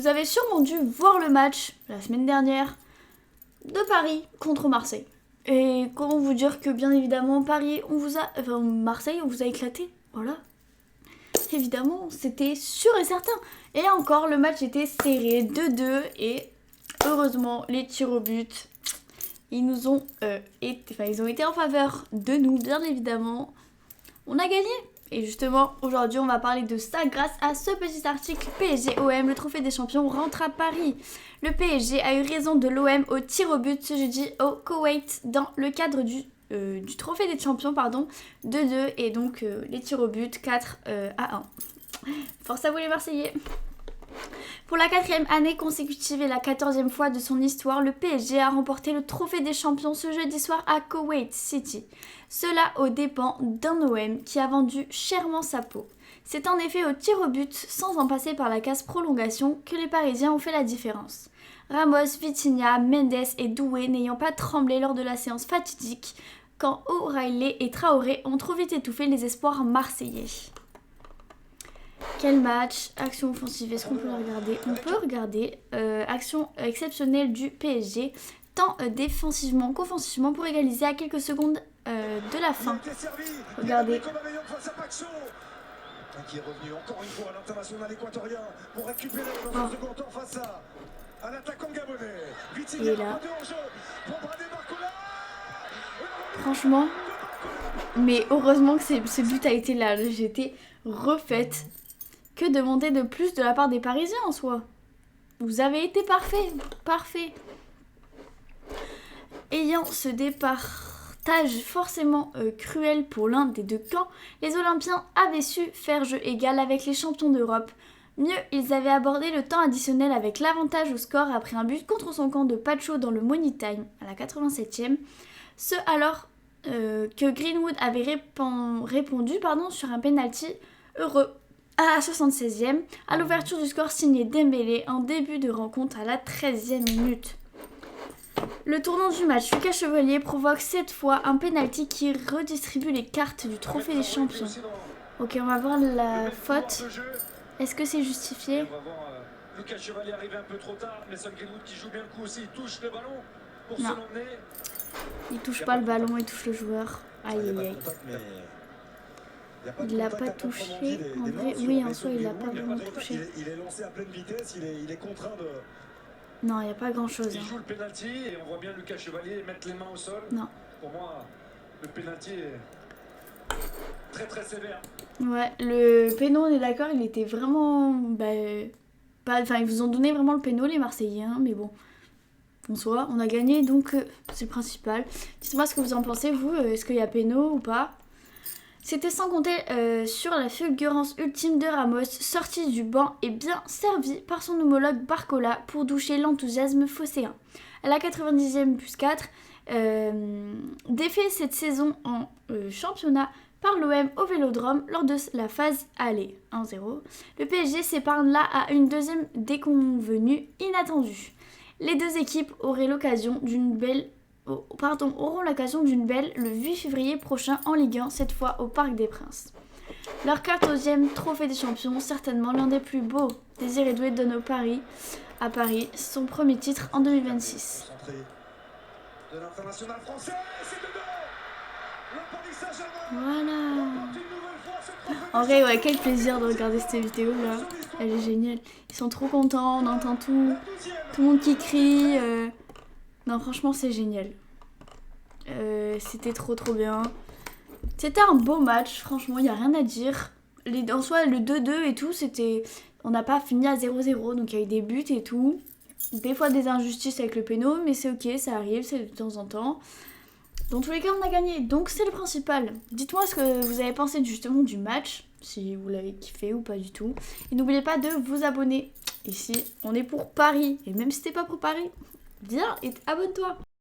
Vous avez sûrement dû voir le match la semaine dernière de Paris contre Marseille. Et comment vous dire que bien évidemment Marseille on vous a éclaté, voilà. Évidemment, c'était sûr et certain. Et encore, le match était serré 2-2 et heureusement, les tirs au but, ils ont été en faveur de nous, bien évidemment. On a gagné. Et justement, aujourd'hui, on va parler de ça grâce à ce petit article PSG-OM. Le trophée des champions rentre à Paris. Le PSG a eu raison de l'OM au tir au but ce jeudi au Koweït dans le cadre du trophée des champions, 2-2. Et donc, les tirs au but 4-1. Force à vous les Marseillais. Pour la 4e année consécutive et la 14e fois de son histoire, le PSG a remporté le trophée des champions ce jeudi soir à Kuwait City. Cela aux dépens d'un OM qui a vendu chèrement sa peau. C'est en effet au tir au but, sans en passer par la case prolongation, que les Parisiens ont fait la différence. Ramos, Vitinha, Mendes et Doué n'ayant pas tremblé lors de la séance fatidique, quand O'Reilly et Traoré ont trop vite étouffé les espoirs marseillais. Quel match, action offensive, est-ce qu'on peut la regarder? On peut regarder action exceptionnelle du PSG, tant défensivement qu'offensivement pour égaliser à quelques secondes de la fin. Regardez. Qui est revenu encore une fois à l'international équatorien pour récupérer dans un second temps face à l'attaquant gabonais. Et là. Franchement, mais heureusement que ce but a été là. J'ai été refaite. Que demander de plus de la part des Parisiens en soi? Vous avez été parfait. Ayant ce départage forcément cruel pour l'un des deux camps, les Olympiens avaient su faire jeu égal avec les champions d'Europe. Mieux, ils avaient abordé le temps additionnel avec l'avantage au score après un but contre son camp de Pacho dans le Money Time à la 87e. Ce alors que Greenwood avait répondu sur un penalty heureux à la 76e, à l'ouverture du score signé Dembélé en début de rencontre à la 13e minute. Le tournant du match, Lucas Chevalier provoque cette fois un penalty qui redistribue les cartes du trophée des champions. Ok, on va voir la faute. Est-ce que c'est justifié? Lucas Chevalier arrive un peu trop tard, mais Son Greenwood qui joue bien le coup aussi, il touche le ballon pour se l'emmener. Il touche pas le ballon, il touche le joueur. Aïe. Il l'a pas touché. En vrai, oui, en soi, il l'a pas vraiment touché. Il est lancé à pleine vitesse, il est contraint de... Non, il n'y a pas grand-chose. Il joue le penalty et on voit bien Lucas Chevalier mettre les mains au sol. Non. Pour moi, le penalty est très très sévère. Ouais, le péno, on est d'accord, il était vraiment... ils vous ont donné vraiment le péno, les Marseillais, hein, mais bon. En soi, on a gagné, donc c'est le principal. Dites-moi ce que vous en pensez, vous. Est-ce qu'il y a péno ou pas? C'était sans compter sur la fulgurance ultime de Ramos, sorti du banc et bien servi par son homologue Barcola pour doucher l'enthousiasme phocéen. À la 90e plus 4, défait cette saison en championnat par l'OM au Vélodrome lors de la phase aller 1-0. Le PSG s'épargne là à une deuxième déconvenue inattendue. Les deux équipes auront l'occasion d'une belle le 8 février prochain en Ligue 1, cette fois au Parc des Princes. Leur 14e trophée des champions, certainement l'un des plus beaux. Désiré Doué donne à Paris son premier titre en 2026. Voilà. En vrai, ouais, quel plaisir de regarder cette vidéo là. Elle est géniale. Ils sont trop contents, on entend tout le monde qui crie. Non, franchement, c'est génial. C'était trop bien. C'était un beau match, franchement, il n'y a rien à dire. En soi, le 2-2 et tout, on n'a pas fini à 0-0, donc il y a eu des buts et tout. Des fois des injustices avec le péno, mais c'est ok, ça arrive, c'est de temps en temps. Dans tous les cas, on a gagné, donc c'est le principal. Dites-moi ce que vous avez pensé justement du match, si vous l'avez kiffé ou pas du tout. Et n'oubliez pas de vous abonner. Ici, on est pour Paris, et même si t'es pas pour Paris, viens et abonne-toi.